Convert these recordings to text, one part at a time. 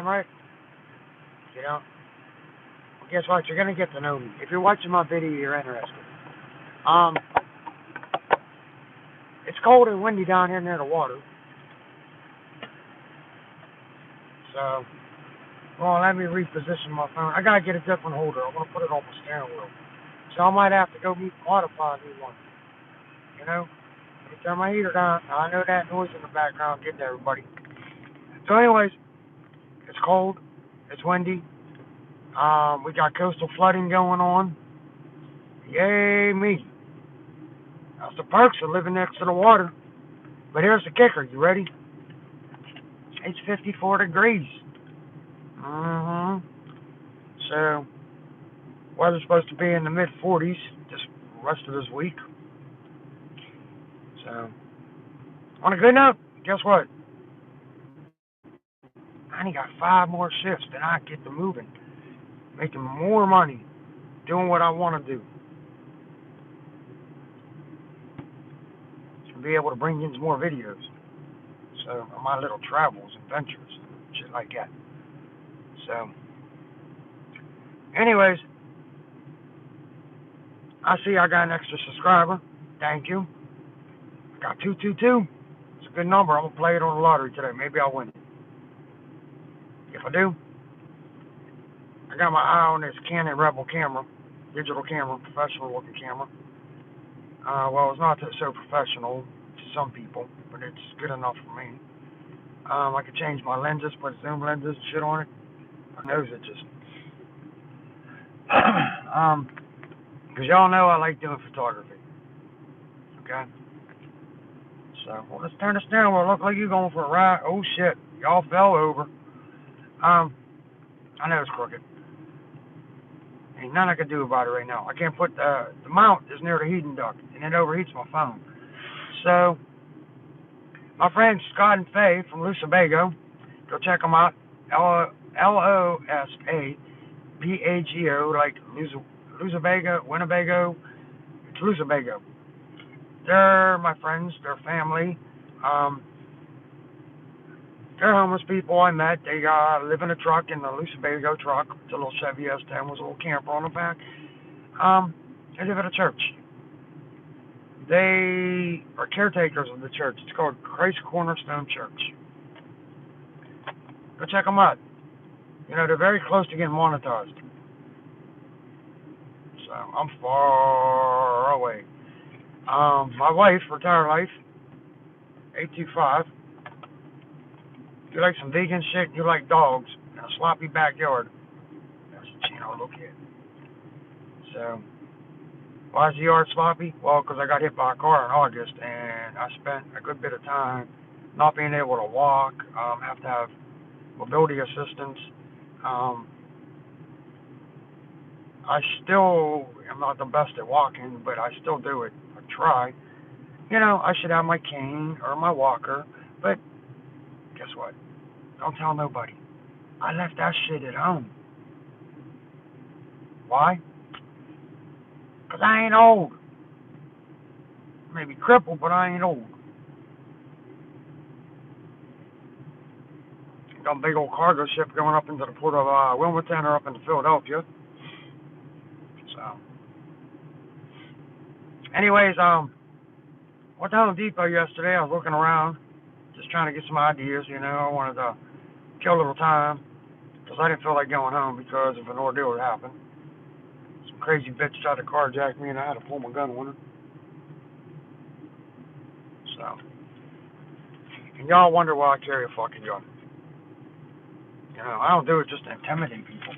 right? You know, well, guess what? You're gonna get to know me. If you're watching my video, you're interested. Um, it's cold and windy down here near the water, so well, let me reposition my phone. I gotta get a different holder. I want to put it on the steering wheel, so I might have to go modify a new one. You know, let me turn my heater down. I know that noise in the background getting everybody. So, anyways, it's cold. It's windy. We got coastal flooding going on. Yay me! That's the perks of living next to the water. But here's the kicker. You ready? It's 54 degrees. Mm-hmm. So, weather's supposed to be in the mid 40s this rest of this week. So, on a good note, guess what? I only got 5 more shifts, then I get to moving, making more money, doing what I want to do. To be able to bring in some more videos. So, my little travels and ventures, shit like that. So, anyways, I see I got an extra subscriber. Thank you. I got 222. It's a good number. I'm going to play it on the lottery today. Maybe I'll win it. If I do, I got my eye on this Canon Rebel camera, digital camera, professional looking camera. Well, it's not so professional to some people, but it's good enough for me. I could change my lenses, put zoom lenses and shit on it. My nose itches. Because y'all know I like doing photography. Okay? So, well, let's turn the steering wheel. Look like you're going for a ride. Oh, shit. Y'all fell over. I know it's crooked. Ain't nothing I can do about it right now. I can't put the mount is near the heating duct, and it overheats my phone. So, my friends Scott and Faye from Lusabago, go check them out. Lusabago, like Lusabago, Winnebago. It's Lusabago. They're my friends. They're family. Um, they're homeless people I met. They live in a truck, in the Lusabago truck. It's a little Chevy S10 with a little camper on the back. They live at a church. They are caretakers of the church. It's called Christ Cornerstone Church. Go check them out. You know, they're very close to getting monetized. So I'm far away. My wife, retired life, 825. If you like some vegan shit and you like dogs and a sloppy backyard, that's the channel to look at. So, why is the yard sloppy? Well, because I got hit by a car in August and I spent a good bit of time not being able to walk, have to have mobility assistance. Um, I still am not the best at walking, but I still do it. I try. You know, I should have my cane or my walker, but guess what? Don't tell nobody. I left that shit at home. Why? Because I ain't old. Maybe crippled, but I ain't old. Got a big old cargo ship going up into the port of Wilmington or up into Philadelphia. So, anyways, went to Home Depot yesterday. I was looking around, just trying to get some ideas. You know, I wanted to kill a little time because I didn't feel like going home because if an ordeal had happened. Some crazy bitch tried to carjack me, and I had to pull my gun on her. So, and y'all wonder why I carry a fucking gun. You know, I don't do it just to intimidate people.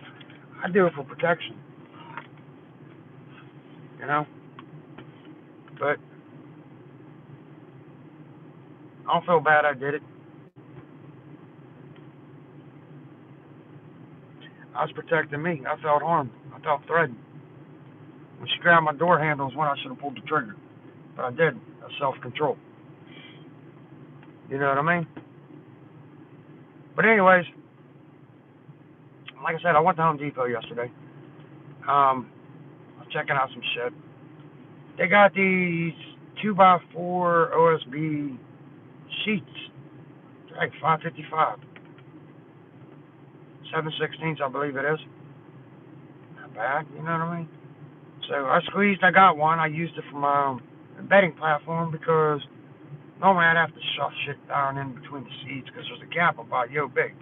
I do it for protection. You know, but I don't feel bad I did it. I was protecting me. I felt harmed. I felt threatened. When she grabbed my door handles when I should have pulled the trigger. But I did. That's self-control. You know what I mean? But anyways, like I said, I went to Home Depot yesterday. I was checking out some shit. They got these 2x4 OSB sheets. They're like $5.55. 7/16, I believe it is. Not bad, you know what I mean? So I squeezed, I got one. I used it for my bedding platform because normally I'd have to shove shit down in between the seats because there's a gap about yo big,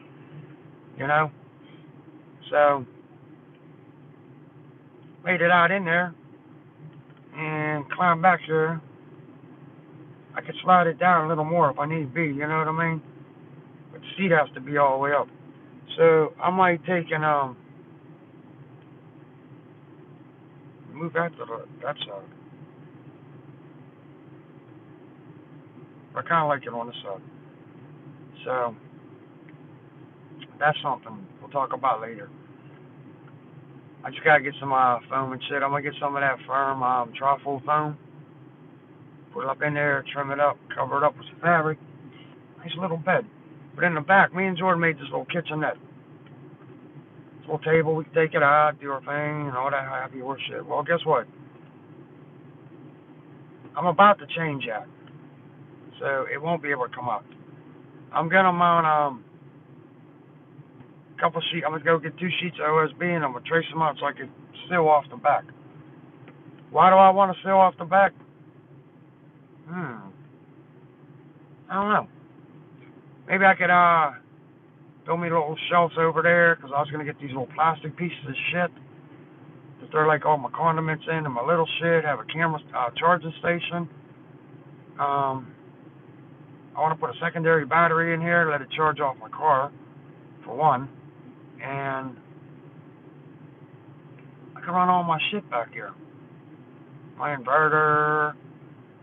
you know? So, made it out in there and climbed back here. I could slide it down a little more if I need be, you know what I mean? But the seat has to be all the way up. So I might take and move that to that side. I kind of like it on this side. So that's something we'll talk about later. I just gotta get some foam and shit. I'm gonna get some of that firm trifold foam. Put it up in there, trim it up, cover it up with some fabric. Nice little bed. But in the back, me and Jordan made this little kitchenette. This little table, we can take it out, do our thing, and all that happy horse shit. Well, guess what? I'm about to change that. So it won't be able to come up. I'm gonna mount a couple sheets. I'm gonna go get 2 sheets of OSB and I'm gonna trace them out so I can seal off the back. Why do I want to seal off the back? I don't know. Maybe I could build me little shelves over there because I was gonna get these little plastic pieces of shit that they're like all my condiments in and my little shit. Have a camera charging station. I want to put a secondary battery in here, let it charge off my car, for one, and I can run all my shit back here. My inverter,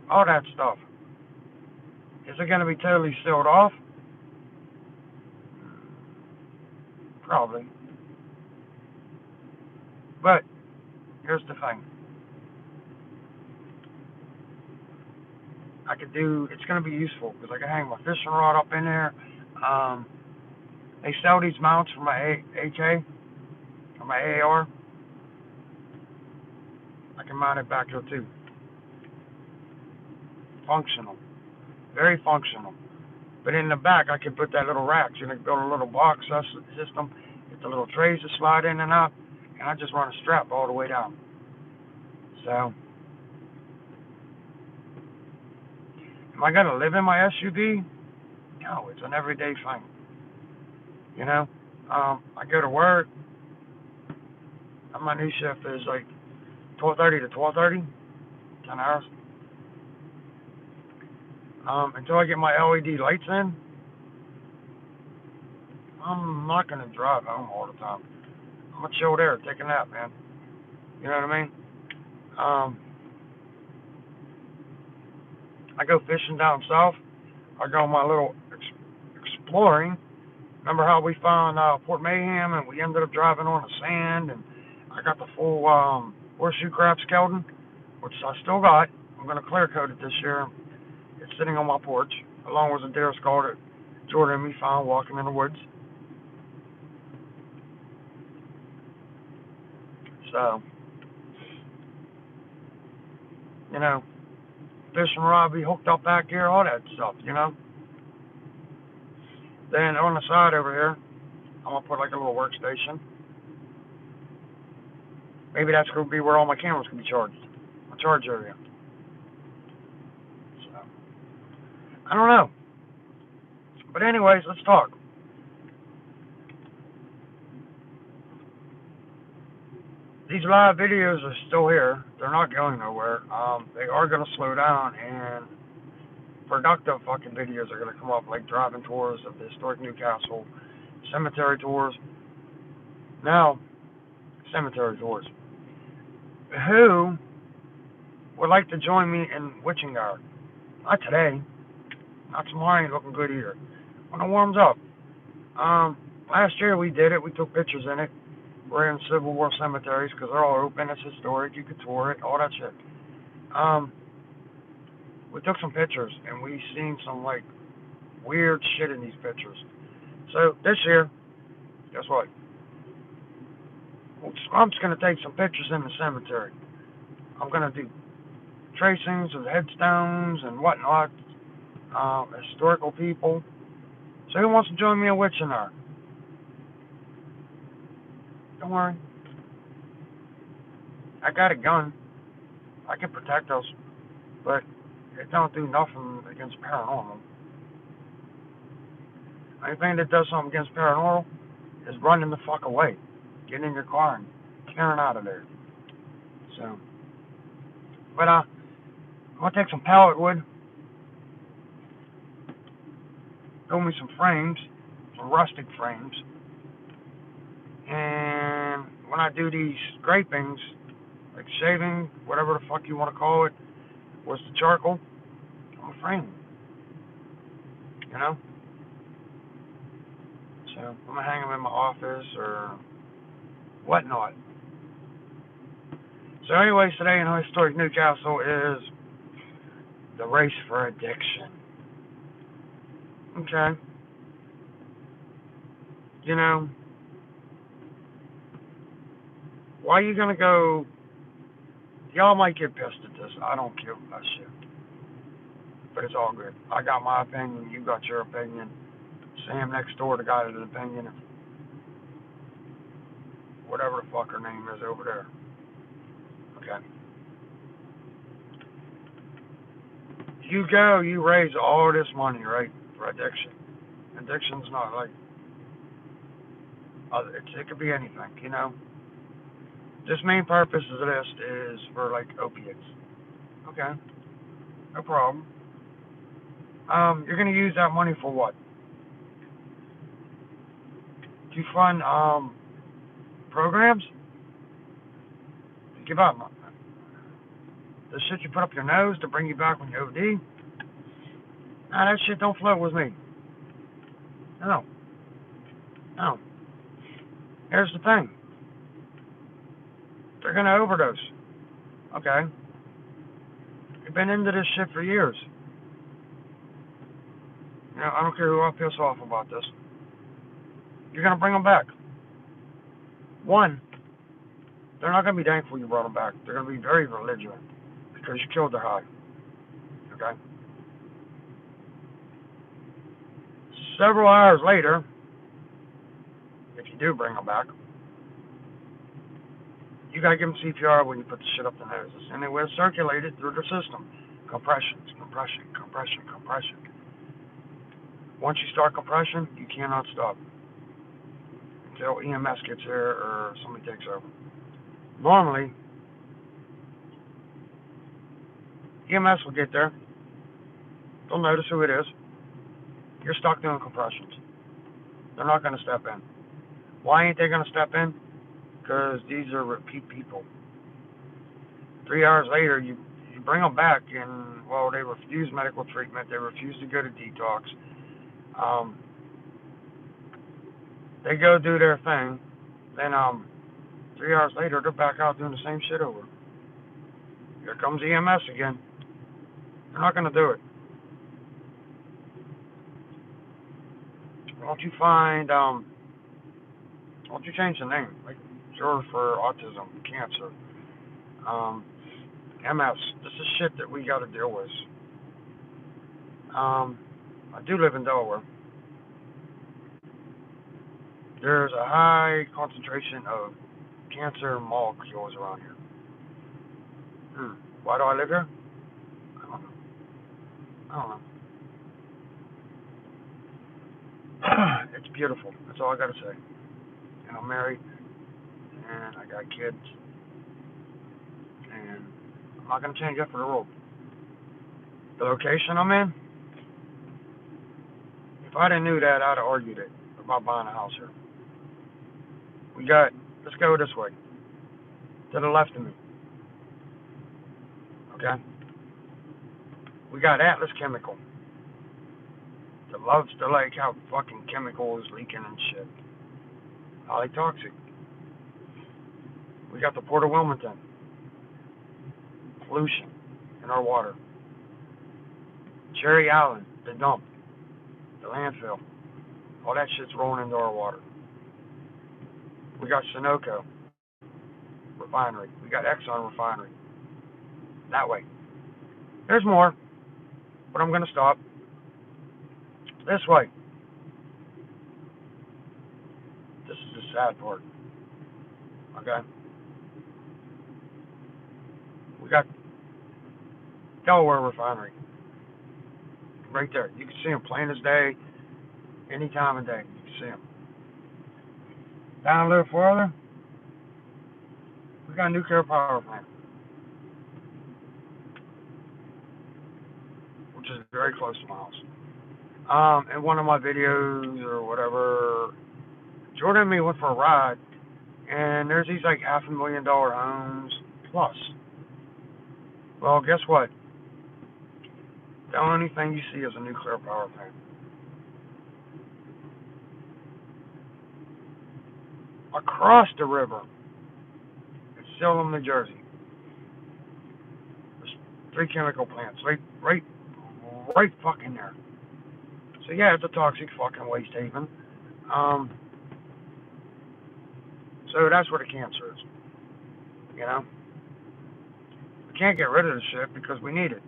all that stuff. Is it going to be totally sealed off? Probably. But, here's the thing. It's going to be useful, because I can hang my fishing rod up in there. They sell these mounts for my AK, or my AR. I can mount it back here too. Functional. Very functional. But in the back, I can put that little rack. So I can build a little box system, get the little trays to slide in and out, and I just run a strap all the way down. So, am I going to live in my SUV? No, it's an everyday thing. You know, I go to work. My new shift is like 12:30 to 12:30, 10 hours. Until I get my LED lights in, I'm not going to drive home all the time. I'm going to chill there, take a nap, man. You know what I mean? I go fishing down south. I go on my little exploring. Remember how we found Port Mayhem and we ended up driving on the sand and I got the full horseshoe crab skeleton, which I still got. I'm going to clear coat it this year. It's sitting on my porch, along with a deer skull that Jordan and me found walking in the woods. So, you know, fishing rod be hooked up back here, all that stuff, you know. Then on the side over here, I'm going to put like a little workstation. Maybe that's going to be where all my cameras can be charged. My charge area. So, I don't know. But anyways, let's talk. These live videos are still here. They're not going nowhere. They are going to slow down, and productive fucking videos are going to come up, like driving tours of the historic Newcastle, cemetery tours. Now, cemetery tours. Who would like to join me in Witching Hour? Not today. Not tomorrow. Ain't looking good either. When it warms up. Last year we did it. We took pictures in it. We're in Civil War cemeteries because they're all open. It's historic. You could tour it. All that shit. We took some pictures and we seen some like weird shit in these pictures. So this year, guess what? I'm just gonna take some pictures in the cemetery. I'm gonna do tracings of headstones and whatnot, historical people. So who wants to join me in Witching Hour? Don't worry. I got a gun. I can protect us, but it don't do nothing against paranormal. Anything that does something against paranormal is running the fuck away, getting in your car and tearing out of there. So, but I'm gonna take some pallet wood, build me some frames, some rustic frames, and when I do these scrapings, like shaving, whatever the fuck you want to call it, with the charcoal, I'm gonna frame them, you know? So I'm gonna hang them in my office or whatnot. So anyways, today in Historic Newcastle is the race for addiction. Okay. You know, why are you gonna go? Y'all might get pissed at this. I don't care about shit. But it's all good. I got my opinion. You got your opinion. Sam next door, the guy with an opinion. Whatever the fuck her name is over there. Okay. You go, you raise all this money, right, for addiction. Addiction's not like, it could be anything, you know? This main purpose of this is for, like, opiates. Okay. No problem. You're gonna use that money for what? To fund, programs? Give up. The shit you put up your nose to bring you back when you OD? Nah, that shit don't float with me. No. No. Here's the thing. They're gonna overdose. Okay. You've been into this shit for years. You know, I don't care who I piss off about this. You're gonna bring them back. One, they're not gonna be thankful you brought them back. They're gonna be very belligerent because you killed their high. Okay. Several hours later, if you do bring them back, you gotta give them CPR when you put the shit up the noses, and it will circulate it through the system. Compression, compression, compression, compression. Once you start compression, you cannot stop until EMS gets here or somebody takes over. Normally, EMS will get there. They'll notice who it is. You're stuck doing compressions. They're not going to step in. Why ain't they going to step in? Because these are repeat people. 3 hours later, you bring them back, and, well, they refuse medical treatment. They refuse to go to detox. They go do their thing. Then 3 hours later, they're back out doing the same shit over. Here comes EMS again. They're not going to do it. Why don't you find, why don't you change the name? Like, sure, for autism, cancer, MS. This is shit that we got to deal with. I do live in Delaware. There's a high concentration of cancer molecules around here. Why do I live here? I don't know. It's beautiful. That's all I gotta say. And I'm married, and I got kids, and I'm not gonna change that for the world. The location I'm in, if I didn't knew that, I'd have argued it about buying a house here. Let's go this way, to the left of me. Okay? We got Atlas Chemical. That loves to like how fucking chemicals leaking and shit. Highly toxic. We got the Port of Wilmington. Pollution in our water. Cherry Island, the dump, the landfill. All that shit's rolling into our water. We got Sunoco refinery. We got Exxon refinery. That way. There's more, but I'm going to stop. This way. This is the sad part. Okay? We got Delaware Refinery right there. You can see them plain as day, any time of day. You can see them. Down a little further, we got a nuclear power plant, which is very close to my house. In one of my videos or whatever, Jordan and me went for a ride, and there's these like $500,000 homes plus. Well, guess what? The only thing you see is a nuclear power plant. Across the river, in Salem, New Jersey, there's 3 chemical plants, right fucking there. So yeah, it's a toxic fucking waste haven. So that's where the cancer is. You know, we can't get rid of the shit because we need it.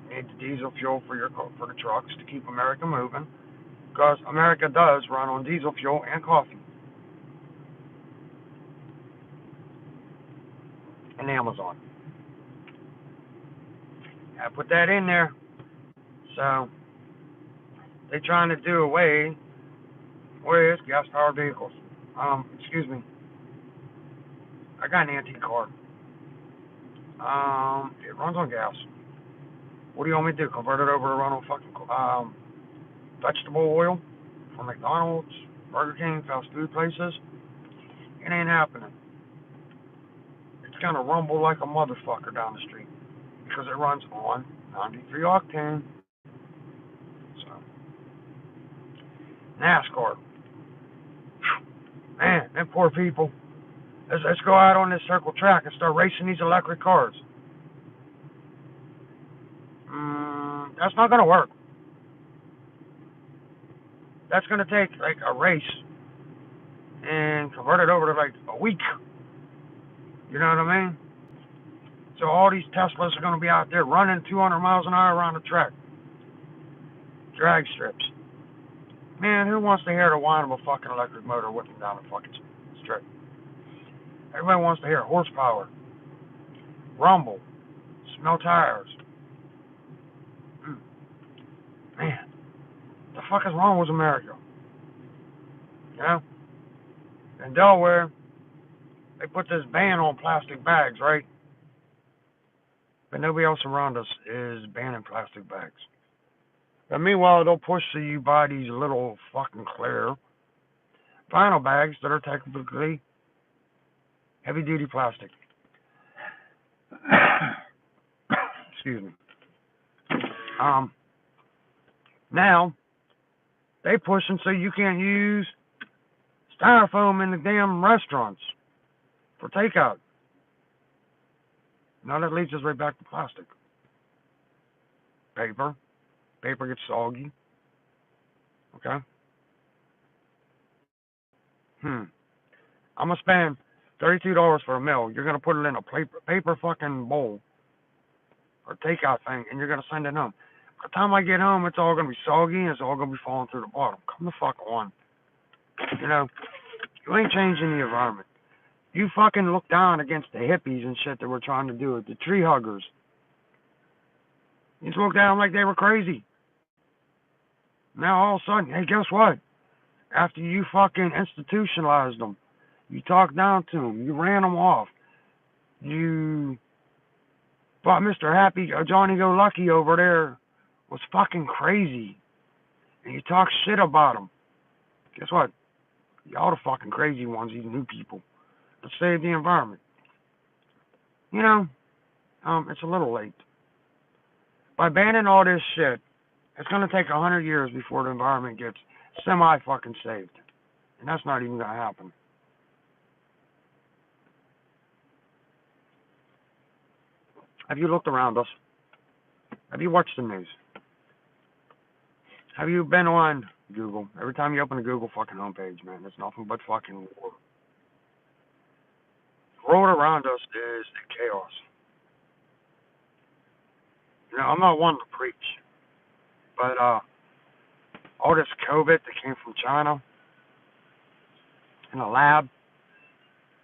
We need the diesel fuel for the trucks to keep America moving, because America does run on diesel fuel and coffee and Amazon. I put that in there. So they're trying to do away with gas-powered vehicles. Excuse me. I got an antique car. It runs on gas. What do you want me to do? Convert it over to run on fucking vegetable oil from McDonald's, Burger King, fast food places? It ain't happening. It's gonna rumble like a motherfucker down the street because it runs on 93 octane. So, NASCAR. Man, them poor people. Let's go out on this circle track and start racing these electric cars. That's not gonna work. That's gonna take like a race and convert it over to like a week. You know what I mean? So all these Teslas are gonna be out there running 200 miles an hour around the track. Drag strips. Man, who wants to hear the whine of a fucking electric motor whipping down the fucking strip? Everybody wants to hear horsepower, rumble, smell tires. Man, the fuck is wrong with America? You know? In Delaware, they put this ban on plastic bags, right? But nobody else around us is banning plastic bags. But meanwhile, they'll push so you buy these little fucking clear vinyl bags that are technically heavy-duty plastic. Excuse me. Now, they pushing so you can't use styrofoam in the damn restaurants for takeout. Now that leads us right back to plastic. Paper. Paper gets soggy. Okay? I'm going to spend $32 for a meal. You're going to put it in a paper fucking bowl or takeout thing, and you're going to send it home. By the time I get home, it's all going to be soggy, and it's all going to be falling through the bottom. Come the fuck on. You know, you ain't changing the environment. You fucking look down against the hippies and shit that we're trying to do it, the tree huggers. You just look down like they were crazy. Now all of a sudden, hey, guess what? After you fucking institutionalized them, you talked down to them, you ran them off, you thought Mr. Happy, Johnny-Go-Lucky over there was fucking crazy, and you talk shit about him. Guess what? Y'all the fucking crazy ones, these new people. Let's save the environment. You know, it's a little late. By banning all this shit, it's going to take 100 years before the environment gets semi-fucking saved. And that's not even going to happen. Have you looked around us? Have you watched the news? Have you been on Google? Every time you open the Google fucking homepage, man, it's nothing but fucking war. The world around us is in chaos. You know, I'm not one to preach, but all this COVID that came from China in a lab,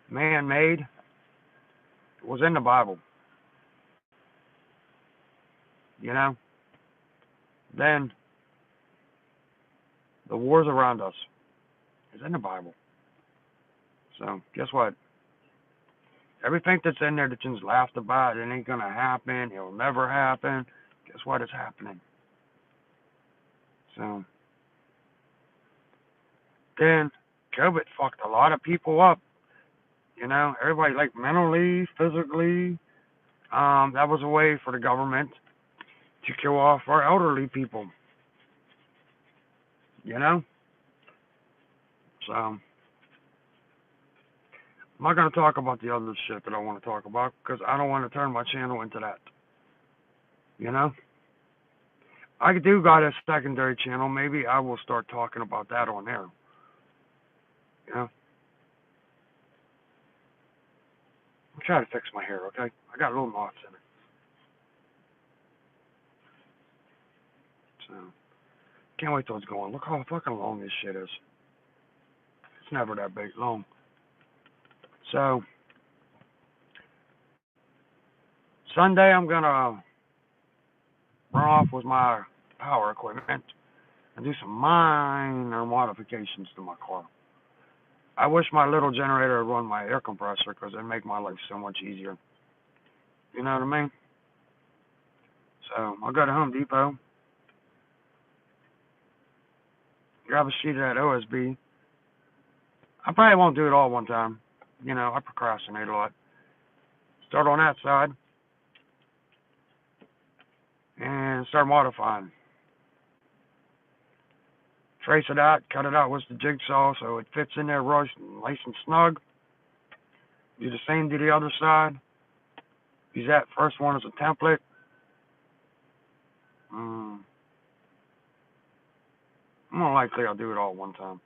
man-made. It was in the Bible. You know? Then the wars around us is in the Bible. So guess what? Everything that's in there that you just laughed about, it ain't gonna happen, it'll never happen. Guess what? It's happening. So then COVID fucked a lot of people up. You know, everybody like mentally, physically. That was a way for the government to kill off our elderly people. You know? So I'm not going to talk about the other shit that I want to talk about because I don't want to turn my channel into that. You know? I do got a secondary channel. Maybe I will start talking about that on there. You know? I'm trying to fix my hair, okay? I got little knots in it. So, can't wait till it's going. Look how fucking long this shit is. It's never that big long. So, Sunday I'm gonna run off with my power equipment and do some minor modifications to my car. I wish my little generator would run my air compressor because it'd make my life so much easier. You know what I mean? So, I'll go to Home Depot, grab a sheet of that OSB. I probably won't do it all one time. You know, I procrastinate a lot. Start on that side and start modifying. Trace it out, cut it out with the jigsaw so it fits in there nice and snug. Do the same to the other side. Use that first one as a template. More likely I'll do it all at one time.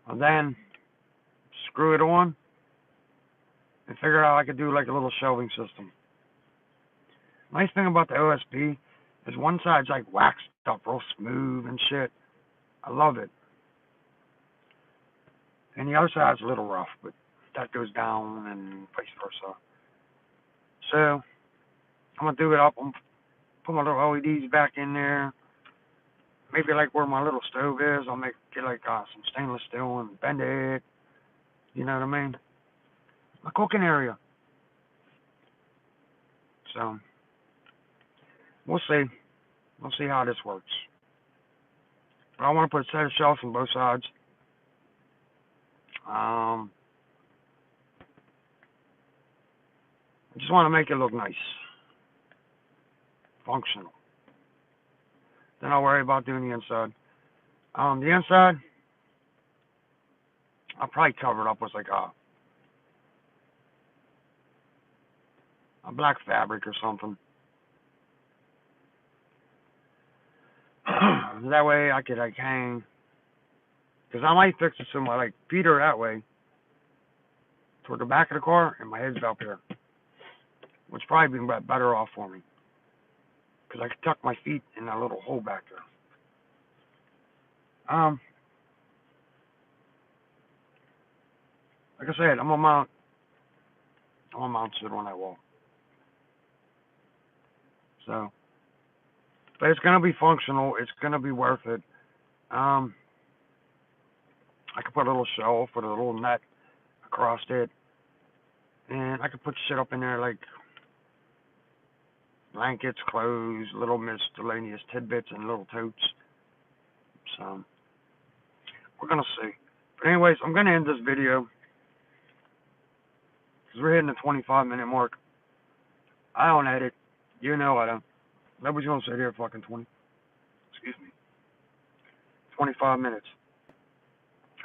And then screw it on and figure out I could do like a little shelving system. Nice thing about the OSB is one side's like waxed up real smooth and shit. I love it. And the other side's a little rough, but that goes down and vice versa. So I'm gonna do it up. I'm put my little LEDs back in there. Maybe like where my little stove is, I'll get like some stainless steel and bend it. You know what I mean? My cooking area. So we'll see. We'll see how this works. But I want to put a set of shelves on both sides. I just want to make it look nice, functional. Then I'll worry about doing the inside. The inside, I'll probably cover it up with like a black fabric or something. That way I could like hang, because I might fix it so my like feet are that way toward the back of the car and my head's up here, which probably be better off for me, because I could tuck my feet in that little hole back there. Like I said, I'm gonna mount it on that wall. So, but it's gonna be functional. It's gonna be worth it. I could put a little shelf with a little net across it, and I could put shit up in there like blankets, clothes, little miscellaneous tidbits, and little totes. So, we're gonna see. But anyways, I'm gonna end this video because we're hitting the 25-minute mark. I don't edit. You know I don't. Nobody's gonna sit here fucking 25 minutes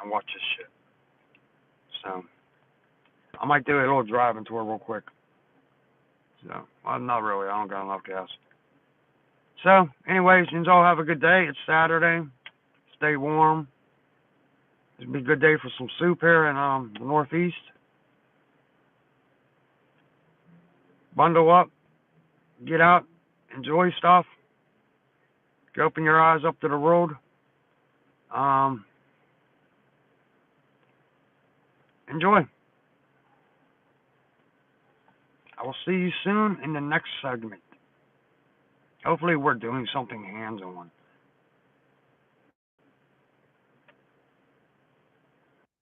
and watch this shit. So, I might do a little driving tour real quick. So, well, not really. I don't got enough gas. So, anyways, you all have a good day. It's Saturday. Stay warm. It's gonna be a good day for some soup here in the Northeast. Bundle up. Get out. Enjoy stuff. Open your eyes up to the world. enjoy. I will see you soon in the next segment. Hopefully we're doing something hands-on.